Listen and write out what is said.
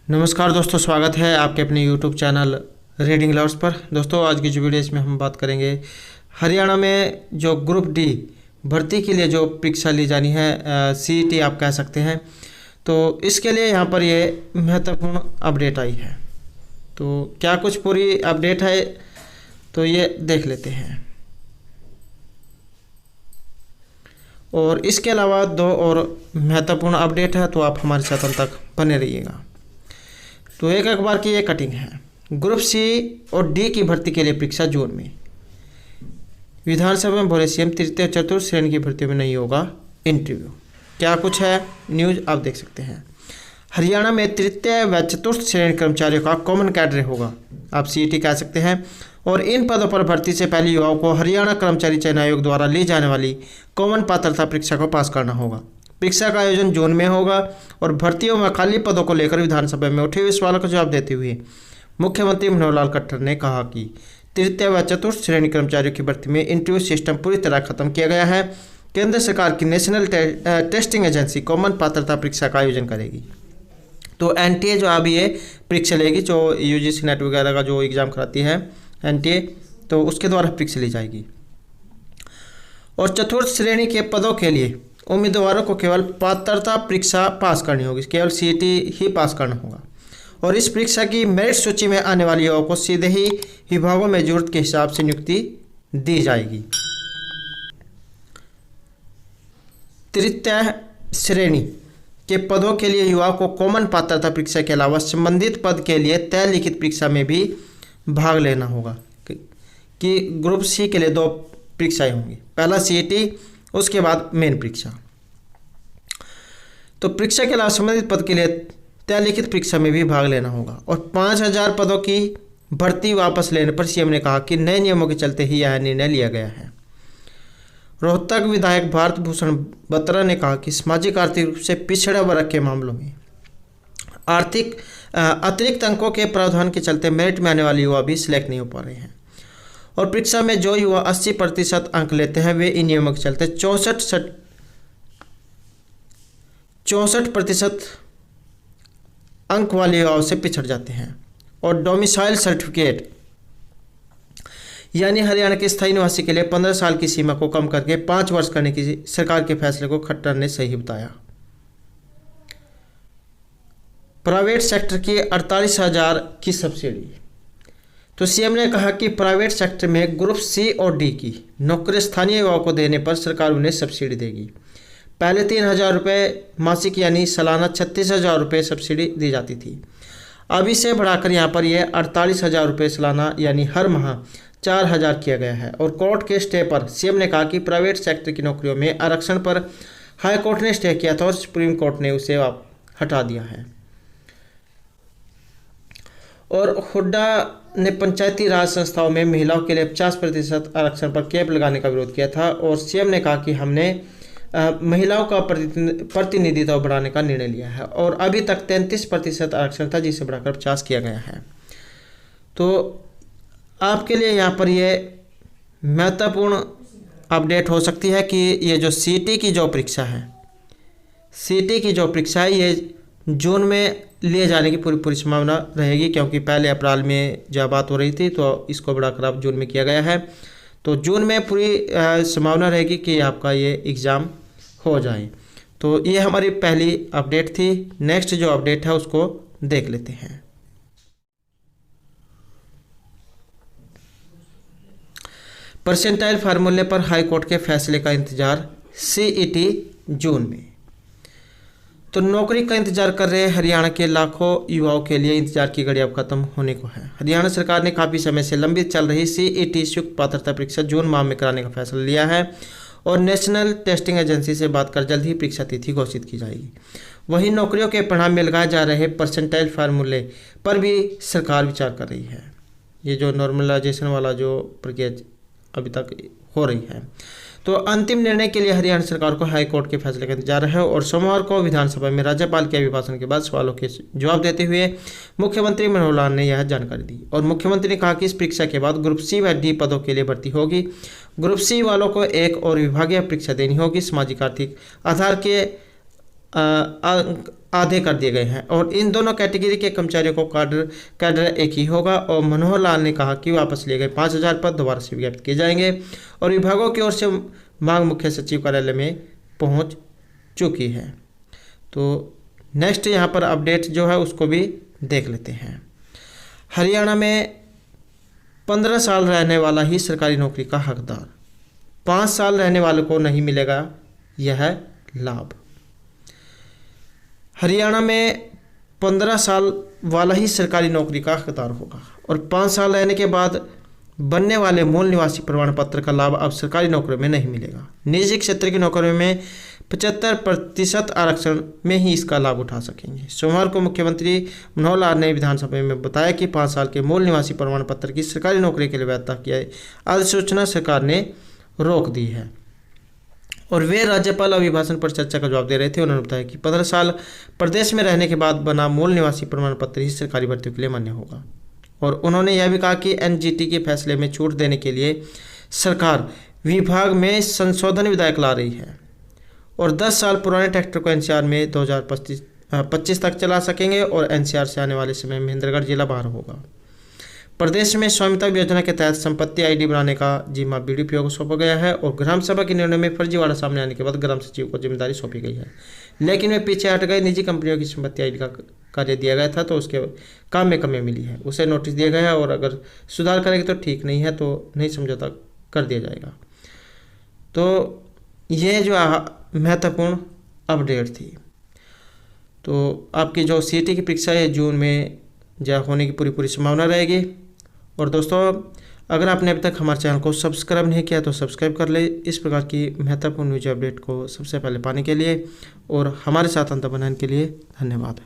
नमस्कार दोस्तों, स्वागत है आपके अपने YouTube चैनल रीडिंग लवर्स पर। दोस्तों, आज की जो वीडियो इसमें हम बात करेंगे हरियाणा में जो ग्रुप डी भर्ती के लिए जो परीक्षा ली जानी है, CET आप कह सकते हैं। तो इसके लिए यहाँ पर ये महत्वपूर्ण अपडेट आई है। तो क्या कुछ पूरी अपडेट है तो ये देख लेते हैं। और इसके अलावा दो और महत्वपूर्ण अपडेट है, तो आप हमारे साथ अंत तक बने रहिएगा। तो एक अखबार की ये कटिंग है। ग्रुप सी और डी की भर्ती के लिए परीक्षा जून में। विधानसभा में बोले सीएम तृतीय और चतुर्थ श्रेणी की भर्तियों में नहीं होगा इंटरव्यू। क्या कुछ है न्यूज़ आप देख सकते हैं। हरियाणा में तृतीय व चतुर्थ श्रेणी कर्मचारियों का कॉमन कैडर होगा, आप CET कह सकते हैं। और इन पदों पर भर्ती से पहले युवाओं को हरियाणा कर्मचारी चयन आयोग द्वारा ली जाने वाली कॉमन पात्रता परीक्षा को पास करना होगा। परीक्षा का आयोजन जून में होगा। और भर्तियों में खाली पदों को लेकर विधानसभा में उठे हुए सवालों का जवाब देते हुए मुख्यमंत्री मनोहर लाल खट्टर ने कहा कि तृतीय व चतुर्थ श्रेणी कर्मचारियों की भर्ती में इंटरव्यू सिस्टम पूरी तरह खत्म किया गया है। केंद्र सरकार की नेशनल टेस्टिंग एजेंसी कॉमन पात्रता परीक्षा का आयोजन करेगी। तो NTA जो अभी ये परीक्षा लेगी, जो UGC नेट वगैरह का जो एग्ज़ाम कराती है NTA, तो उसके द्वारा परीक्षा ली जाएगी। और चतुर्थ श्रेणी के पदों के लिए उम्मीदवारों को केवल पात्रता परीक्षा पास करनी होगी, केवल CET ही पास करना होगा। और इस परीक्षा की मेरिट सूची में आने वाले युवाओं को सीधे ही विभागों में जरूरत के हिसाब से नियुक्ति दी जाएगी। तृतीय श्रेणी के पदों के लिए युवाओं को कॉमन पात्रता परीक्षा के अलावा संबंधित पद के लिए तय लिखित परीक्षा में भी भाग लेना होगा। कि ग्रुप सी के लिए दो परीक्षाएं होंगी, पहला CET, उसके बाद मेन परीक्षा। तो परीक्षा के अलावा संबंधित पद के लिए तय लिखित परीक्षा में भी भाग लेना होगा। और 5000 पदों की भर्ती वापस लेने पर CM ने कहा कि नए नियमों के चलते ही यह निर्णय लिया गया है। रोहतक विधायक भारत भूषण बत्रा ने कहा कि सामाजिक आर्थिक रूप से पिछड़े वर्ग के मामलों में अतिरिक्त अंकों के प्रावधान के चलते मेरिट में आने वाले युवा भी सिलेक्ट नहीं हो पा रहे हैं। और परीक्षा में जो युवा 80% अंक लेते हैं वे इन नियमों के चलते 64% अंक वाले युवाओं से पिछड़ जाते हैं। और डोमिसाइल सर्टिफिकेट यानी हरियाणा के स्थायी निवासी के लिए 15 साल की सीमा को कम करके 5 वर्ष करने की सरकार के फैसले को खट्टर ने सही बताया। प्राइवेट सेक्टर की 48,000 की सब्सिडी। तो CM ने कहा कि प्राइवेट सेक्टर में ग्रुप सी और डी की नौकरी स्थानीय युवाओं को देने पर सरकार उन्हें सब्सिडी देगी। पहले 3,000 रुपये मासिक यानी सालाना 36,000 रुपये सब्सिडी दी जाती थी। अब इसे बढ़ाकर यहाँ पर यह 48,000 रुपये सालाना यानी हर माह 4,000 किया गया है। और कोर्ट के स्टे पर CM ने कहा कि प्राइवेट सेक्टर की नौकरियों में आरक्षण पर हाई कोर्ट ने स्टे किया था और सुप्रीम कोर्ट ने उसे हटा दिया है। और हुड्डा ने पंचायती राज संस्थाओं में महिलाओं के लिए 50% आरक्षण पर कैप लगाने का विरोध किया था। और CM ने कहा कि हमने महिलाओं का प्रतिनिधित्व बढ़ाने का निर्णय लिया है। और अभी तक 33% आरक्षण था, जिसे बढ़ाकर 50 किया गया है। तो आपके लिए यहाँ पर ये महत्वपूर्ण अपडेट हो सकती है कि ये जो CET की जो परीक्षा है, ये जून में लिए जाने की पूरी संभावना रहेगी, क्योंकि पहले अप्रैल में जब बात हो रही थी तो इसको बढ़ाकर अब जून में किया गया है। तो जून में पूरी संभावना रहेगी कि आपका ये एग्ज़ाम हो जाए। तो ये हमारी पहली अपडेट थी। नेक्स्ट जो अपडेट है उसको देख लेते हैं। परसेंटाइल फार्मूले पर हाई कोर्ट के फैसले का इंतजार, CET जून में। तो नौकरी का इंतजार कर रहे हरियाणा के लाखों युवाओं के लिए इंतजार की घड़ी अब खत्म होने को है। हरियाणा सरकार ने काफ़ी समय से लंबित चल रही CET संयुक्त पात्रता परीक्षा जून माह में कराने का फैसला लिया है। और नेशनल टेस्टिंग एजेंसी से बात कर जल्द ही परीक्षा तिथि घोषित की जाएगी। वहीं नौकरियों के परिणाम में लगाए जा रहे परसेंटाइल फार्मूले पर भी सरकार विचार कर रही है। ये जो नॉर्मलाइजेशन वाला जो प्रक्रिया अभी तक हो रही है। तो अंतिम निर्णय के लिए हरियाणा सरकार को हाई कोर्ट के फैसले का इंतजार है। और सोमवार को विधानसभा में राज्यपाल के अभिभाषण के बाद सवालों के जवाब देते हुए मुख्यमंत्री मनोहर लाल ने यह जानकारी दी। और मुख्यमंत्री ने कहा कि इस परीक्षा के बाद ग्रुप सी व डी पदों के लिए भर्ती होगी। ग्रुप सी वालों को एक और विभागीय परीक्षा देनी होगी। सामाजिक आर्थिक आधार के अंक आधे कर दिए गए हैं और इन दोनों कैटेगरी के कर्मचारियों को कैडर एक ही होगा। और मनोहर लाल ने कहा कि वापस लिए गए 5,000 पद दोबारा से विज्ञापित किए जाएंगे और विभागों की ओर से मांग मुख्य सचिव कार्यालय में पहुंच चुकी है। तो नेक्स्ट यहाँ पर अपडेट जो है उसको भी देख लेते हैं। हरियाणा में 15 साल रहने वाला ही सरकारी नौकरी का हकदार, 5 साल रहने वाले को नहीं मिलेगा यह लाभ। हरियाणा में 15 साल वाला ही सरकारी नौकरी का हकदार होगा और 5 साल रहने के बाद बनने वाले मूल निवासी प्रमाण पत्र का लाभ अब सरकारी नौकरियों में नहीं मिलेगा। निजी क्षेत्र की नौकरियों में 75% आरक्षण में ही इसका लाभ उठा सकेंगे। सोमवार को मुख्यमंत्री मनोहर लाल ने विधानसभा में बताया कि 5 साल के मूल निवासी प्रमाण पत्र की सरकारी नौकरी के लिए वैधता की अधिसूचना सरकार ने रोक दी है। और वे राज्यपाल अभिभाषण पर चर्चा का जवाब दे रहे थे। उन्होंने बताया कि 15 साल प्रदेश में रहने के बाद बना मूल निवासी प्रमाण पत्र ही सरकारी भर्तियों के लिए मान्य होगा। और उन्होंने यह भी कहा कि एनजीटी के फैसले में छूट देने के लिए सरकार विभाग में संशोधन विधेयक ला रही है और 10 साल पुराने ट्रैक्टर को एनसीआर में 2025 तक चला सकेंगे और एनसीआर से आने वाले समय महेंद्रगढ़ जिला बाहर होगा। प्रदेश में स्वामित्व योजना के तहत संपत्ति आईडी बनाने का जिम्मा बीडीपीओ को सौंपा गया है और ग्राम सभा के निर्णय में फर्जीवाड़ा सामने आने के बाद ग्राम सचिव को जिम्मेदारी सौंपी गई है, लेकिन वे पीछे हट गए। निजी कंपनियों की संपत्ति आईडी का कार्य दिया गया था तो उसके काम में कमी मिली है, उसे नोटिस दिया गया है और अगर सुधार करेंगे तो ठीक नहीं है तो नहीं समझौता कर दिया जाएगा। तो ये जो महत्वपूर्ण अपडेट थी। तो आपकी जो सीटी की परीक्षा है जून में होने की पूरी संभावना रहेगी। और दोस्तों अगर आपने अभी तक हमारे चैनल को सब्सक्राइब नहीं किया तो सब्सक्राइब कर ले इस प्रकार की महत्वपूर्ण न्यूज अपडेट को सबसे पहले पाने के लिए। और हमारे साथ अंत बनाने के लिए धन्यवाद।